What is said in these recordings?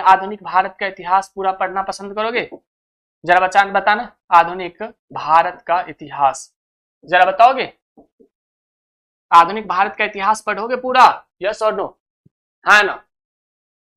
आधुनिक भारत का इतिहास पूरा पढ़ना पसंद करोगे? जरा बताना आधुनिक भारत का इतिहास, जरा बताओगे? आधुनिक भारत का इतिहास पढ़ोगे पूरा? यस और नो? हाँ ना?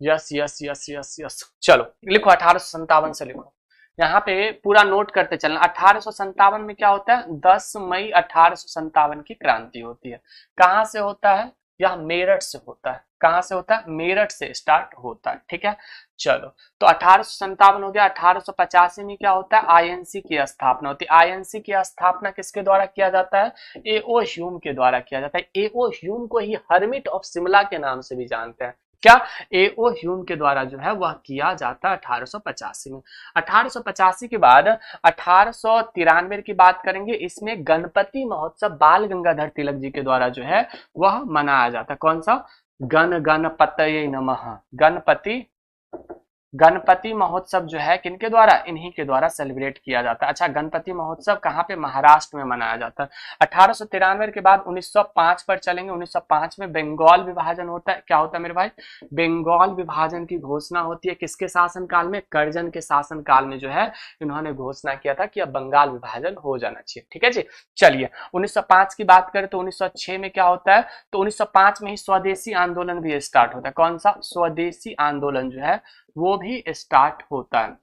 Yes yes yes yes yes. चलो लिखो 1857 से लिखो, यहाँ पे पूरा नोट करते चलना। 1857 में क्या होता है? 10 मई 1857 की क्रांति होती है। कहां से होता है? यह मेरठ से होता है। कहां से होता है? मेरठ से स्टार्ट होता है। ठीक है, चलो तो 1857 हो गया। 1885 में क्या होता है? आईएनसी की स्थापना होती है। आईएनसी की स्थापना किसके द्वारा किया जाता है? एओ ह्यूम के द्वारा किया जाता है। एओ ह्यूम को ही हर्मिट ऑफ शिमला के नाम से भी जानते हैं। क्या? एओ ह्यूम के द्वारा जो है वह किया जाता है 1885 में। 1885 के बाद 1893 की बात करेंगे, इसमें गणपति महोत्सव बाल गंगाधर तिलक जी के द्वारा जो है वह मनाया जाता है। कौन सा? गणपतये नमः। गणपति महोत्सव जो है किनके द्वारा? इन्हीं के द्वारा सेलिब्रेट किया जाता है। अच्छा, गणपति महोत्सव कहाँ पे? महाराष्ट्र में मनाया जाता है। 1893 के बाद 1905 पर चलेंगे। 1905 में बंगाल विभाजन होता है। क्या होता है मेरे भाई? बंगाल विभाजन की घोषणा होती है। किसके शासन काल में? कर्जन के शासन काल में जो है इन्होंने घोषणा किया था कि अब बंगाल विभाजन हो जाना चाहिए। ठीक है जी, चलिए 1905 की बात करें तो 1906 में क्या होता है? तो 1905 में ही स्वदेशी आंदोलन भी स्टार्ट होता है। कौन सा? स्वदेशी आंदोलन जो है वो भी स्टार्ट होता है।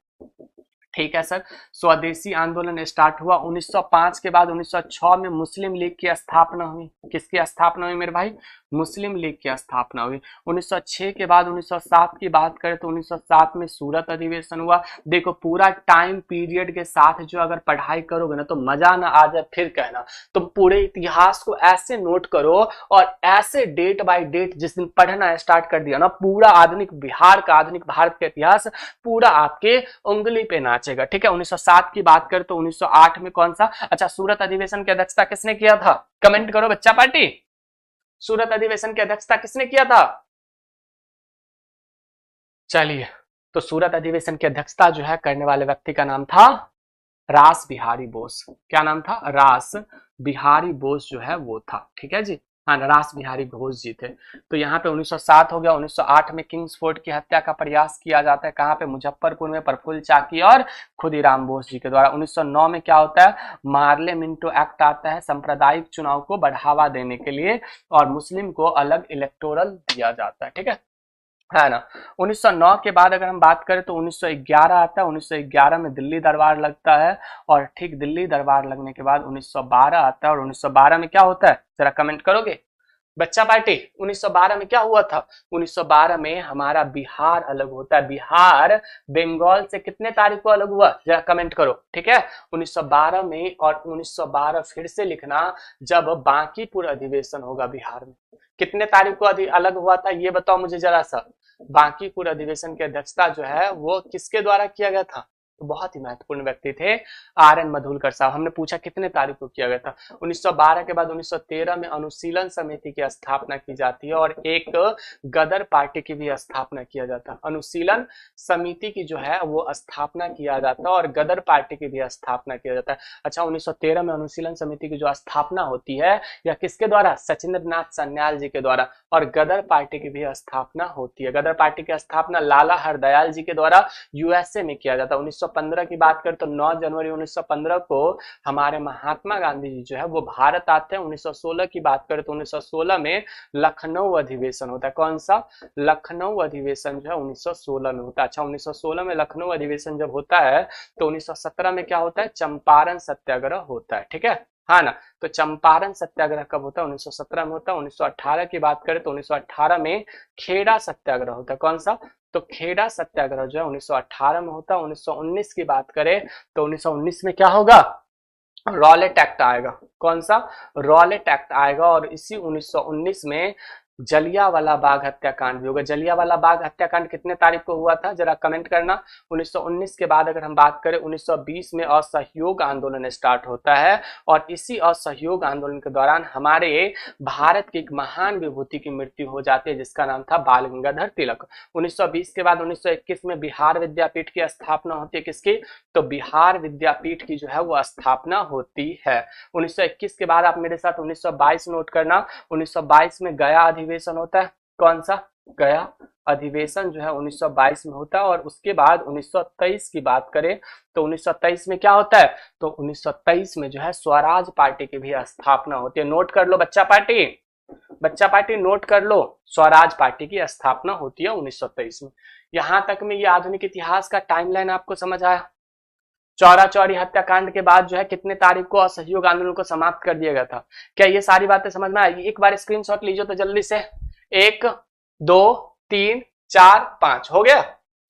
ठीक है सर, स्वदेशी आंदोलन स्टार्ट हुआ 1905 के बाद। 1906 में मुस्लिम लीग की स्थापना हुई। किसकी स्थापना हुई मेरे भाई? मुस्लिम लीग की स्थापना हुई। 1906 के बाद 1907 की बात करें तो 1907 में सूरत अधिवेशन हुआ। देखो पूरा टाइम पीरियड के साथ जो अगर पढ़ाई करोगे ना तो मजा ना आ जाए फिर कहना। तुम पूरे इतिहास को ऐसे नोट करो और ऐसे डेट बाय डेट जिस दिन पढ़ना स्टार्ट कर दिया ना, पूरा आधुनिक बिहार का, आधुनिक भारत का इतिहास पूरा आपके उंगली पे नाचेगा। ठीक है, 1907 की बात करें तो 1908 में कौन सा? अच्छा, सूरत अधिवेशन की अध्यक्षता किसने किया था? कमेंट करो बच्चा पार्टी। सूरत अधिवेशन की अध्यक्षता किसने किया था? चलिए, तो सूरत अधिवेशन की अध्यक्षता जो है करने वाले व्यक्ति का नाम था रास बिहारी बोस। क्या नाम था? रास बिहारी बोस जो है वो था। ठीक है जी, हाँ, रास बिहारी घोष जी थे। तो यहाँ पे 1907 हो गया। 1908 में किंग्सफोर्ड की हत्या का प्रयास किया जाता है। कहाँ पे? मुजफ्फरपुर में, प्रफुल्ल चाकी और खुदीराम बोस जी के द्वारा। 1909 में क्या होता है? मार्ले मिंटो एक्ट आता है सांप्रदायिक चुनाव को बढ़ावा देने के लिए और मुस्लिम को अलग इलेक्टोरल दिया जाता है। ठीक है ना? 1909 के बाद अगर हम बात करें तो 1911 आता है। 1911 में दिल्ली दरबार लगता है और ठीक दिल्ली दरबार लगने के बाद 1912 आता है। और 1912 में क्या होता है? जरा कमेंट करोगे बच्चा पार्टी? 1912 में क्या हुआ था? 1912 में हमारा बिहार अलग होता है। बिहार बंगाल से कितने तारीख को अलग हुआ? जरा कमेंट करो। ठीक है, 1912 में। और 1912 फिर से लिखना जब बांकीपुर अधिवेशन होगा बिहार में। कितने तारीख को अलग हुआ था ये बताओ मुझे जरा सा। बांकीपुर अधिवेशन की अध्यक्षता जो है वो किसके द्वारा किया गया था? तो बहुत ही महत्वपूर्ण व्यक्ति थे आर.एन. मधुलकर साहब। हमने पूछा कितने तारीख को किया गया था? 1912 के बाद 1913 में अनुशीलन समिति की स्थापना की जाती है और एक गदर पार्टी की भी स्थापना किया जाता है। अनुशीलन समिति की जो है वो स्थापना किया जाता है और गदर पार्टी की भी स्थापना किया जाता है। अच्छा, 1913 में अनुशीलन समिति की जो स्थापना होती है यह किसके द्वारा? सचिंद्र नाथ सन्याल जी के द्वारा। और गदर पार्टी की भी स्थापना होती है। गदर पार्टी की स्थापना लाला हरदयाल जी के द्वारा यूएसए में किया जाता है। 1915 की बात करें तो 9 जनवरी 1915 को हमारे महात्मा गांधी जी जो है वो भारत आते हैं। 1916 की बात करें तो 1916 में लखनऊ अधिवेशन होता है। कौन सा? लखनऊ अधिवेशन जो है 1916 में होता है। अच्छा, 1916 में लखनऊ अधिवेशन जब होता है तो 1917 में क्या होता है? चंपारण सत्याग्रह होता है। ठीक है, हाँ ना? तो चंपारण सत्याग्रह कब होता है? 1917 में होता है। 1918 की बात करें तो 1918 में खेड़ा सत्याग्रह होता है। कौन सा? तो खेड़ा सत्याग्रह जो है 1918 में होता है। 1919 की बात करें तो 1919 में क्या होगा? रॉलेट एक्ट आएगा। कौन सा? रॉलेट एक्ट आएगा। और इसी 1919 में जलियांवाला बाग हत्याकांड भी होगा। जलियांवाला बाग हत्याकांड कितने तारीख को हुआ था? जरा कमेंट करना। 1919 के बाद अगर हम बात करें 1920 में असहयोग आंदोलन स्टार्ट होता है और इसी असहयोग आंदोलन के दौरान हमारे भारत की एक महान विभूति की मृत्यु हो जाती है जिसका नाम था बाल गंगाधर तिलक। 1920 के बाद 1921 में बिहार विद्यापीठ की स्थापना होती है। किसकी? तो बिहार विद्यापीठ की जो है वो स्थापना होती है। 1921 के बाद आप मेरे साथ 1922 नोट करना। 1922 में गया अधिवेशन होता है। कौन सा? गया अधिवेशन जो है 1922 में होता है। और उसके बाद 1923 की बात करें तो 1923 में क्या होता है, तो 1923 में जो है स्वराज पार्टी की भी स्थापना होती है। नोट कर लो बच्चा पार्टी, बच्चा पार्टी नोट कर लो, स्वराज पार्टी की स्थापना होती है 1923 में। यहां तक में ये आधुनिक इतिहास का टाइमलाइन आपको समझ आया। चौरा चौरी हत्याकांड के बाद जो है कितने तारीख को असहयोग आंदोलन को समाप्त कर दिया गया था? क्या ये सारी बातें समझ में आई? एक बार स्क्रीनशॉट लीजिए तो जल्दी से। 1 2 3 4 5 हो गया।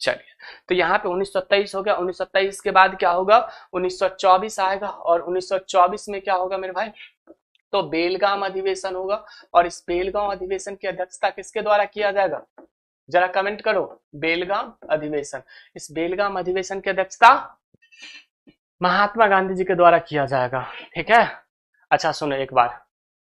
चलिए, तो यहाँ पे 1923 हो गया। 1923 के बाद क्या होगा, 1924 आएगा। और 1924 में क्या होगा मेरे भाई, तो बेलगाम अधिवेशन होगा। और इस बेलगाम अधिवेशन की अध्यक्षता किसके द्वारा किया जाएगा, जरा कमेंट करो। बेलगाम अधिवेशन, इस बेलगाम अधिवेशन की अध्यक्षता महात्मा गांधी जी के द्वारा किया जाएगा। ठीक है, अच्छा सुनो एक बार,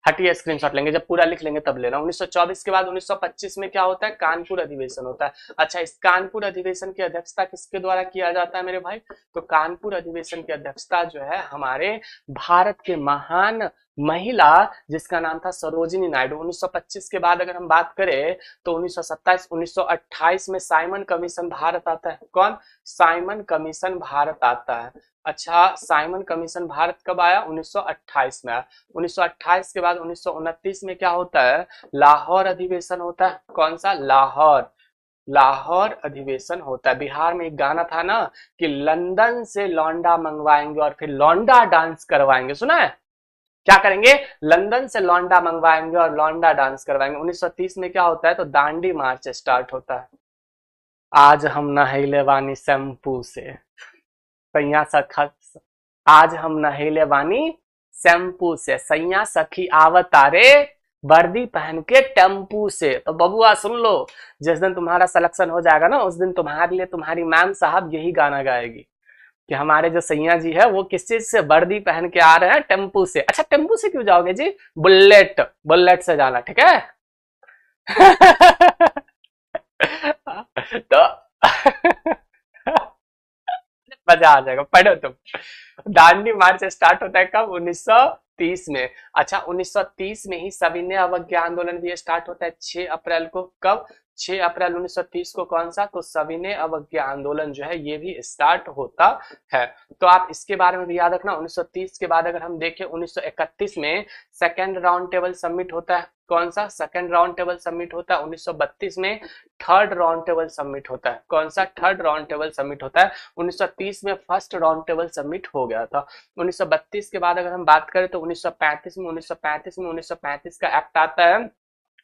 हटिए स्क्रीनशॉट लेंगे, जब पूरा लिख लेंगे तब लेना। 1924 के बाद 1925 में क्या होता है, कानपुर अधिवेशन होता है। अच्छा, इस कानपुर अधिवेशन की अध्यक्षता किसके द्वारा किया जाता है मेरे भाई, तो कानपुर अधिवेशन की अध्यक्षता जो है हमारे भारत के महान महिला जिसका नाम था सरोजिनी नायडू। 1925 के बाद अगर हम बात करें तो 1927 1928 में साइमन कमीशन भारत आता है। कौन, साइमन कमीशन भारत आता है। अच्छा, साइमन कमीशन भारत कब आया, 1928 में आया। 1928 के बाद 1929 में क्या होता है, लाहौर अधिवेशन होता है। कौन सा, लाहौर, लाहौर अधिवेशन होता है। बिहार में एक गाना था ना कि लंदन से लौंडा मंगवाएंगे और फिर लौंडा डांस करवाएंगे, सुना है? क्या करेंगे, लंदन से लौंडा मंगवाएंगे और लौंडा डांस करवाएंगे। 1930 में क्या होता है, तो दांडी मार्च स्टार्ट होता है। आज हम नहैले वानी शैम्पू से, सैया सखा, आज हम नहैले वानी शैम्पू से, सैया सखी आवतारे वर्दी पहन के टेम्पू से। तो बबुआ सुन लो, जिस दिन तुम्हारा सिलेक्शन हो जाएगा ना, उस दिन तुम्हारे लिए तुम्हारी मैम साहब यही गाना गाएगी कि हमारे जो सैया जी है वो किस चीज से वर्दी पहन के आ रहे हैं, टेम्पू से। अच्छा, टेम्पू से क्यों जाओगे जी, बुलेट, बुलेट से जाना, ठीक है। तो मजा आ जाएगा, पढ़ो तुम। दांडी मार्च स्टार्ट होता है कब, 1930 में। अच्छा, 1930 में ही सविनय अवज्ञा आंदोलन भी स्टार्ट होता है 6 अप्रैल को। कब, 6 अप्रैल 1930 को। कौन सा, तो सविनय अवज्ञा आंदोलन जो है ये भी स्टार्ट होता है। तो आप इसके बारे में भी याद रखना। 1930 के बाद अगर हम देखें 1931 में सेकेंड राउंड टेबल समिट होता है। कौन सा, सेकेंड राउंड टेबल समिट होता है। 1932 में थर्ड राउंड टेबल समिट होता है। कौन सा, थर्ड राउंड टेबल समिट होता है। 1930 में फर्स्ट राउंड टेबल समिट हो गया था। 1932 के बाद अगर हम बात करें तो 1935 में 1935 का एक्ट आता है।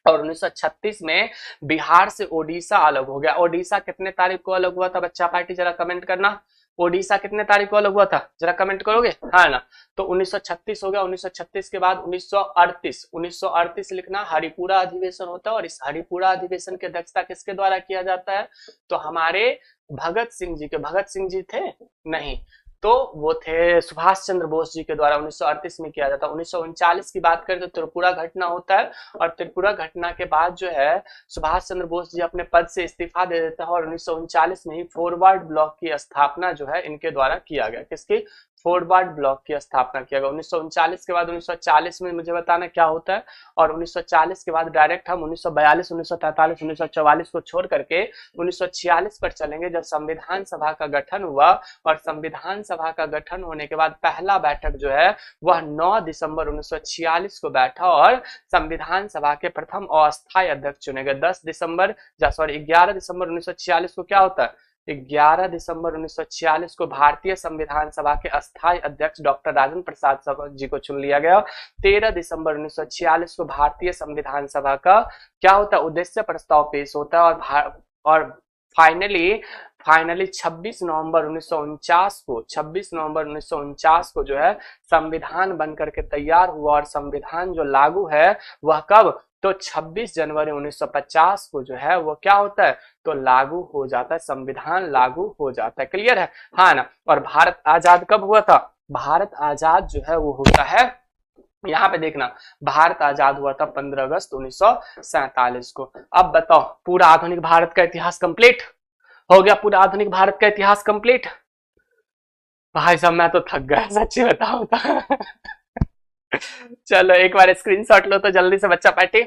और 1936 में बिहार से ओडिशा अलग हो गया। ओडिशा कितने तारीख को अलग हुआ था बच्चा पार्टी, जरा कमेंट करना। ओडिशा कितने तारीख को अलग हुआ था, जरा कमेंट करोगे, हाँ ना। तो 1936 हो गया। 1936 के बाद 1938 लिखना, हरिपुरा अधिवेशन होता है। और इस हरिपुरा अधिवेशन की अध्यक्षता किसके द्वारा किया जाता है, तो हमारे भगत सिंह जी के, भगत सिंह जी थे नहीं, तो वो थे सुभाष चंद्र बोस जी के द्वारा 1938 में किया जाता है। 1939 की बात करें तो त्रिपुरा घटना होता है। और त्रिपुरा घटना के बाद जो है सुभाष चंद्र बोस जी अपने पद से इस्तीफा दे देता है। और 1939 में ही फॉरवर्ड ब्लॉक की स्थापना जो है इनके द्वारा किया गया। किसकी, फॉरवर्ड ब्लॉक की स्थापना किया गया। 1939 के बाद 1940 में मुझे बताना क्या होता है। और 1940 के बाद डायरेक्ट हम 1942 1943 1944 को छोड़ करके 1946 पर चलेंगे, जब संविधान सभा का गठन हुआ। और संविधान सभा का गठन होने के बाद पहला बैठक जो है वह 9 दिसंबर 1946 को बैठा। और संविधान सभा के प्रथम अस्थायी अध्यक्ष चुने गए। 11 दिसंबर 1946 को क्या होता है, 11 दिसंबर 1946 को भारतीय संविधान सभा के अस्थायी अध्यक्ष डॉक्टर राजेंद्र प्रसाद जी को चुन लिया गया। 13 दिसंबर 1946 को भारतीय संविधान सभा का क्या होता है, उद्देश्य प्रस्ताव पेश होता है। और फाइनली 26 नवंबर 1949 को जो है संविधान बनकर के तैयार हुआ। और संविधान जो लागू है वह कब, तो 26 जनवरी 1950 को जो है वो क्या होता है, तो लागू हो जाता है, संविधान लागू हो जाता है। क्लियर है, हाँ ना। और भारत आजाद कब हुआ था, भारत आजाद जो है वो होता है, यहाँ पे देखना, भारत आजाद हुआ था 15 अगस्त 1947 को। अब बताओ, पूरा आधुनिक भारत का इतिहास कंप्लीट हो गया, पूरा आधुनिक भारत का इतिहास कंप्लीट। भाई साहब मैं तो थक गया सच्ची बताऊं तो। चलो एक बार स्क्रीनशॉट लो तो जल्दी से बच्चा पार्टी।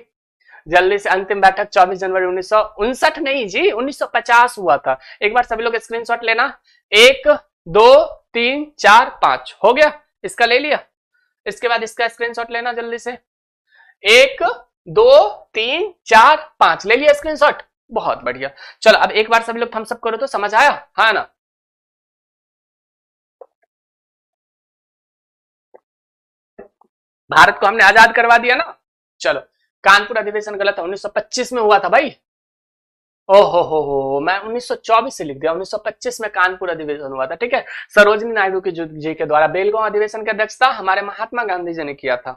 जल्दी से, अंतिम बैठक 24 जनवरी 1959 नहीं जी, 1950 हुआ था। एक बार सभी लोग स्क्रीनशॉट लेना। 1 2 3 4 5 हो गया, इसका ले लिया। इसके बाद इसका स्क्रीनशॉट लेना जल्दी से। 1 2 3 4 5 ले लिया स्क्रीनशॉट, बहुत बढ़िया। चलो अब एक बार सभी लोग थम्स अप करो तो समझ आया, हाँ ना। भारत को हमने आजाद करवा दिया ना। चलो, कानपुर अधिवेशन गलत है, 1925 में हुआ था भाई। ओहो हो, मैं 1924 से लिख दिया, 1925 में कानपुर अधिवेशन हुआ था, ठीक है। सरोजिनी नायडू जी के द्वारा। बेलगांव अधिवेशन की अध्यक्षता हमारे महात्मा गांधी जी ने किया था।